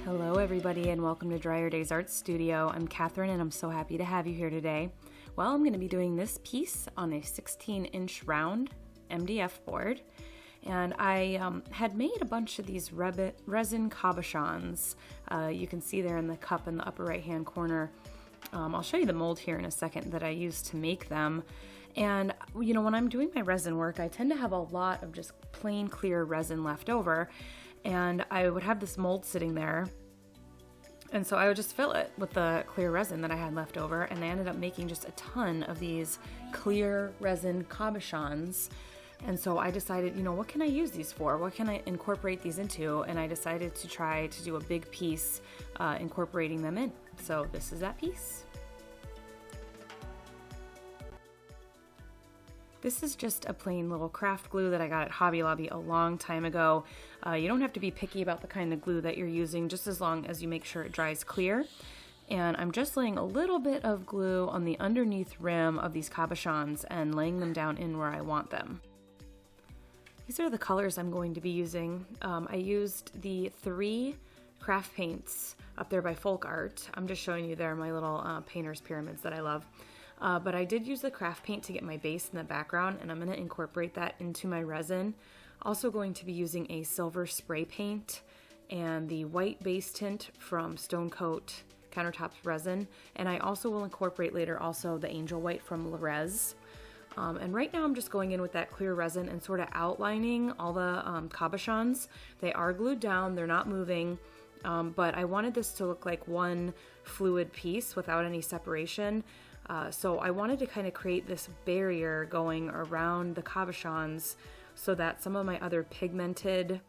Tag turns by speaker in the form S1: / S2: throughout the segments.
S1: Hello everybody and welcome to Drier Days Art Studio. I'm Catherine and I'm so happy to have you here today. Well, I'm going to be doing this piece on a 16-inch round MDF board. And I had made a bunch of these resin cabochons. You can see there in the cup in the upper right hand corner. I'll show you the mold here in a second that I used to make them. And you know, when I'm doing my resin work, I tend to have a lot of just plain clear resin left over. And I would have this mold sitting there, and so I would just fill it with the clear resin that I had left over, and I ended up making just a ton of these clear resin cabochons. And so I decided, you know, what can I use these for? What can I incorporate these into? And I decided to try to do a big piece incorporating them in. So this is that piece. This is just a plain little craft glue that I got at Hobby Lobby a long time ago. You don't have to be picky about the kind of glue that you're using, just as long as you make sure it dries clear. And I'm just laying a little bit of glue on the underneath rim of these cabochons and laying them down in where I want them. These are the colors I'm going to be using. I used the 3 craft paints up there by Folk Art. I'm just showing you there my little painter's pyramids that I love. But I did use the craft paint to get my base in the background, and I'm going to incorporate that into my resin. Also going to be using a silver spray paint and the white base tint from Stone Coat Countertops Resin. And I also will incorporate later also the angel white from Resin. And right now I'm just going in with that clear resin and sort of outlining all the cabochons. They are glued down, they're not moving, but I wanted this to look like one fluid piece without any separation. So I wanted to kind of create this barrier going around the cabochons so that some of my other pigmented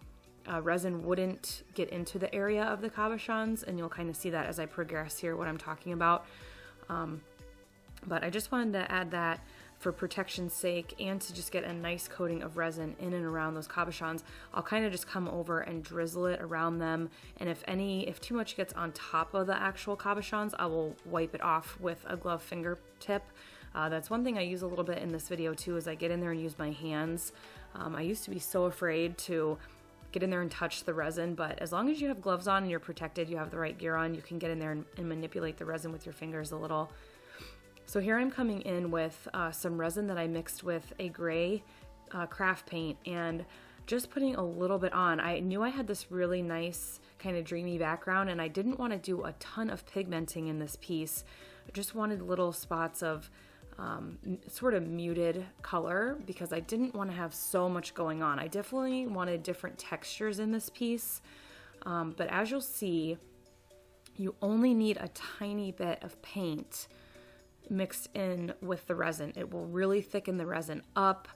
S1: resin wouldn't get into the area of the cabochons, and you'll kind of see that as I progress here what I'm talking about. But I just wanted to add that for protection's sake and to just get a nice coating of resin in and around those cabochons. I'll kind of just come over and drizzle it around them, and if too much gets on top of the actual cabochons, I will wipe it off with a glove fingertip. That's one thing I use a little bit in this video too, is I get in there and use my hands. I used to be so afraid to get in there and touch the resin, but as long as you have gloves on and you're protected, you have the right gear on, you can get in there and manipulate the resin with your fingers a little. So here I'm coming in with some resin that I mixed with a gray craft paint and just putting a little bit on. I knew I had this really nice kind of dreamy background, and I didn't want to do a ton of pigmenting in this piece. I just wanted little spots of sort of muted color because I didn't want to have so much going on. I definitely wanted different textures in this piece, but as you'll see, you only need a tiny bit of paint mixed in with the resin. It will really thicken the resin up.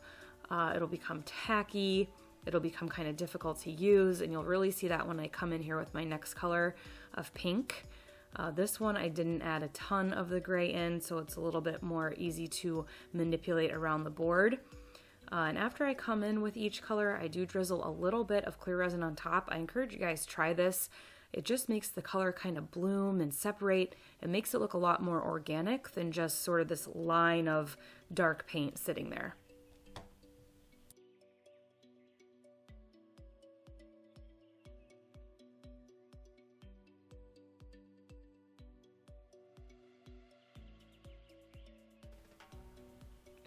S1: It'll become tacky. It'll become kind of difficult to use, and you'll really see that when I come in here with my next color of pink. This one I didn't add a ton of the gray in, so it's a little bit more easy to manipulate around the board. And after I come in with each color, I do drizzle a little bit of clear resin on top. I encourage you guys to try this. It just makes the color kind of bloom and separate. It makes it look a lot more organic than just sort of this line of dark paint sitting there.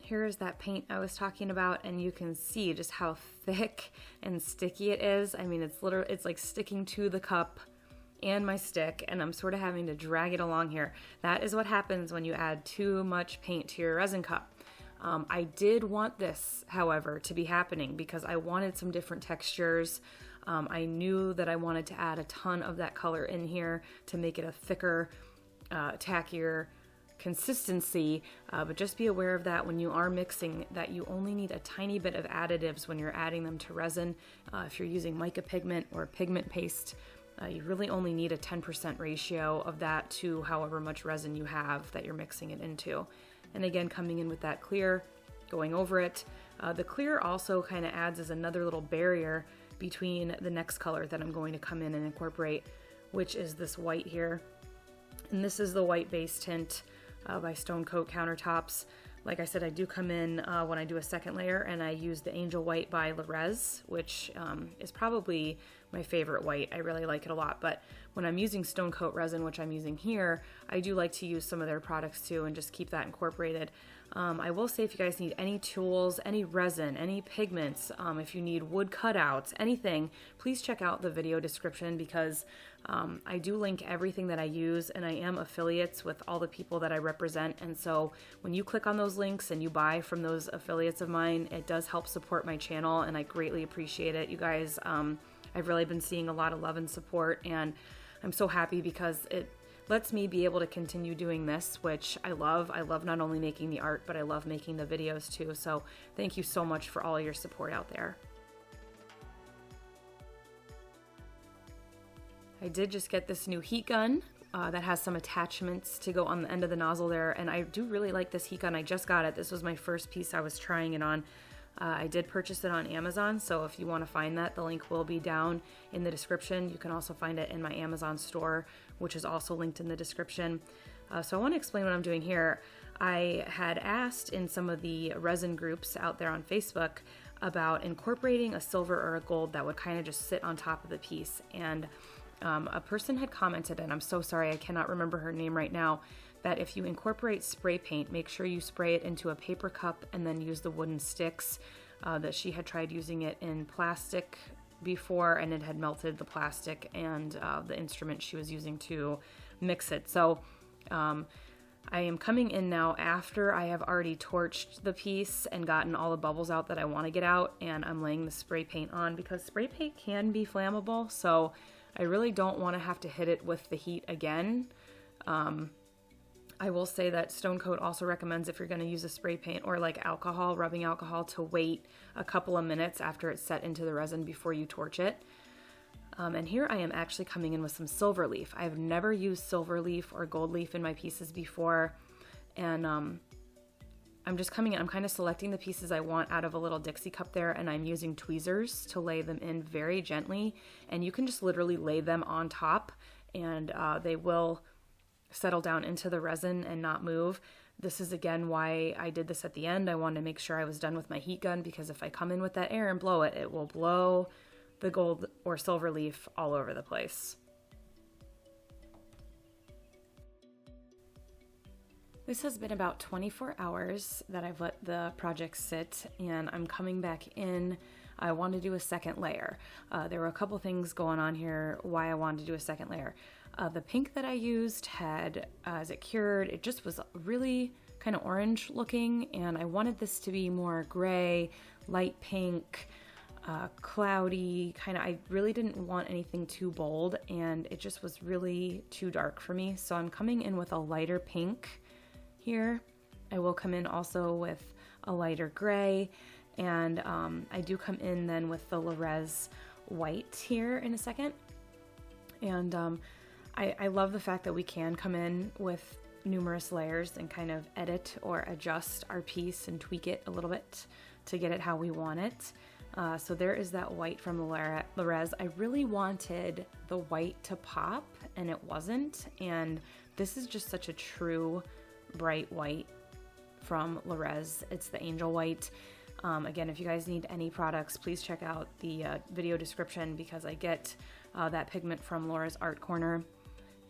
S1: Here's that paint I was talking about, and you can see just how thick and sticky it is. I mean, it's like sticking to the cup and my stick, and I'm sort of having to drag it along here. That is what happens when you add too much paint to your resin cup. I did want this, however, to be happening because I wanted some different textures. I knew that I wanted to add a ton of that color in here to make it a thicker, tackier consistency, but just be aware of that when you are mixing, that you only need a tiny bit of additives when you're adding them to resin. If you're using mica pigment or pigment paste, you really only need a 10% ratio of that to however much resin you have that you're mixing it into. And again, coming in with that clear, going over it. The clear also kind of adds as another little barrier between the next color that I'm going to come in and incorporate, which is this white here. And this is the white base tint by Stone Coat Countertops. Like I said, I do come in when I do a second layer, and I use the Angel White by Resin, which is probably my favorite white. I really like it a lot. But when I'm using Stone Coat resin, which I'm using here, I do like to use some of their products too and just keep that incorporated. I will say, if you guys need any tools, any resin, any pigments, if you need wood cutouts, anything, please check out the video description, because I do link everything that I use, and I am affiliates with all the people that I represent. And so when you click on those links and you buy from those affiliates of mine, it does help support my channel, and I greatly appreciate it. You guys, I've really been seeing a lot of love and support, and I'm so happy because it lets me be able to continue doing this, which I love. I love not only making the art, but I love making the videos too. So thank you so much for all your support out there. I did just get this new heat gun that has some attachments to go on the end of the nozzle there, and I do really like this heat gun. I just got it. This was my first piece I was trying it on. I did purchase it on Amazon, so if you want to find that, the link will be down in the description. You can also find it in my Amazon store, which is also linked in the description. So I want to explain what I'm doing here. I had asked in some of the resin groups out there on Facebook about incorporating a silver or a gold that would kind of just sit on top of the piece, and a person had commented, and I'm so sorry, I cannot remember her name right now, that if you incorporate spray paint, make sure you spray it into a paper cup and then use the wooden sticks. That she had tried using it in plastic before, and it had melted the plastic and the instrument she was using to mix it. So I am coming in now after I have already torched the piece and gotten all the bubbles out that I want to get out, and I'm laying the spray paint on, because spray paint can be flammable, so I really don't want to have to hit it with the heat again. I will say that Stone Coat also recommends, if you're going to use a spray paint or like alcohol, rubbing alcohol, to wait a couple of minutes after it's set into the resin before you torch it. And here I am actually coming in with some silver leaf. I've never used silver leaf or gold leaf in my pieces before, and I'm just coming in, I'm kind of selecting the pieces I want out of a little Dixie cup there, and I'm using tweezers to lay them in very gently, and you can just literally lay them on top, and they will settle down into the resin and not move. This is again why I did this at the end. I wanted to make sure I was done with my heat gun, because if I come in with that air and blow it, it will blow the gold or silver leaf all over the place. This has been about 24 hours that I've let the project sit, and I'm coming back in. I want to do a second layer. There were a couple things going on here why I wanted to do a second layer. The pink that I used had, as it cured, it just was really kind of orange looking, and I wanted this to be more gray, light pink, cloudy, kind of. I really didn't want anything too bold, and it just was really too dark for me. So I'm coming in with a lighter pink here. I will come in also with a lighter gray, and I do come in then with the Resin white here in a second. And I love the fact that we can come in with numerous layers and kind of edit or adjust our piece and tweak it a little bit to get it how we want it. So there is that white from the Resin. I really wanted the white to pop, and it wasn't, and this is just such a true bright white from Resin. It's the Angel White. Again, if you guys need any products, please check out the video description, because I get that pigment from Laura's Art Corner,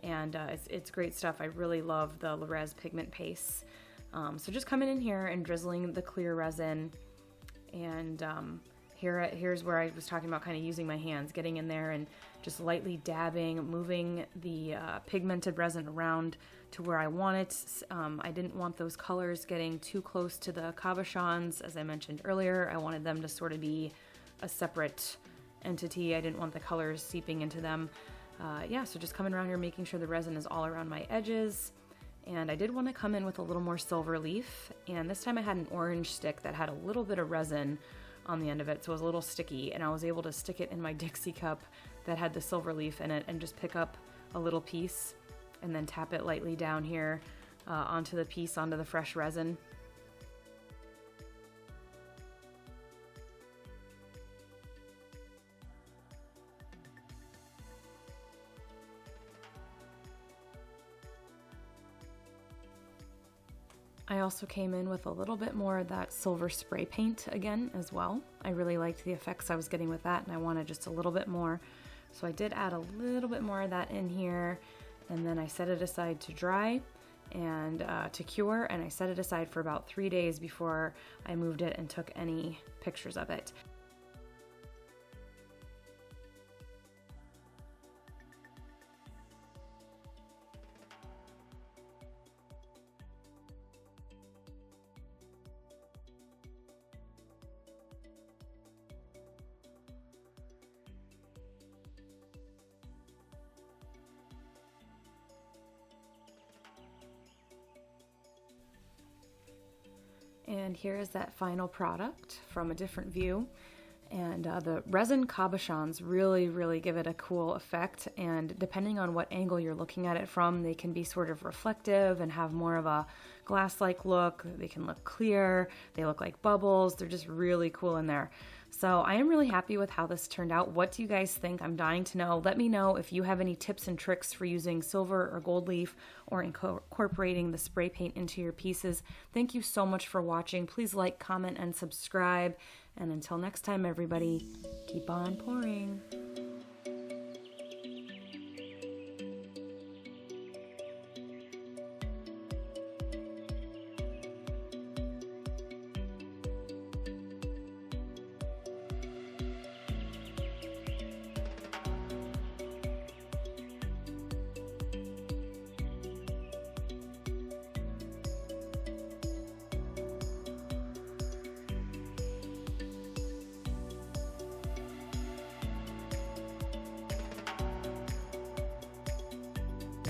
S1: and it's great stuff. I really love the Resin pigment paste. So just coming in here and drizzling the clear resin, and here's where I was talking about kind of using my hands, getting in there and just lightly dabbing, moving the pigmented resin around to where I want it. I didn't want those colors getting too close to the cabochons, as I mentioned earlier. I wanted them to sort of be a separate entity. I didn't want the colors seeping into them. So just coming around here, making sure the resin is all around my edges. And I did want to come in with a little more silver leaf, and this time I had an orange stick that had a little bit of resin on the end of it, so it was a little sticky, and I was able to stick it in my Dixie cup that had the silver leaf in it and just pick up a little piece and then tap it lightly down here onto the piece, onto the fresh resin. I also came in with a little bit more of that silver spray paint again as well. I really liked the effects I was getting with that, and I wanted just a little bit more. So I did add a little bit more of that in here, and then I set it aside to dry and to cure, and I set it aside for about 3 days before I moved it and took any pictures of it. And here is that final product from a different view. And the resin cabochons really give it a cool effect, and depending on what angle you're looking at it from, they can be sort of reflective and have more of a glass-like look. They can look clear, they look like bubbles. They're just really cool in there. So I am really happy with how this turned out. What do you guys think? I'm dying to know. Let me know if you have any tips and tricks for using silver or gold leaf or incorporating the spray paint into your pieces. Thank you so much for watching. Please like, comment, and subscribe. And until next time, everybody, keep on pouring.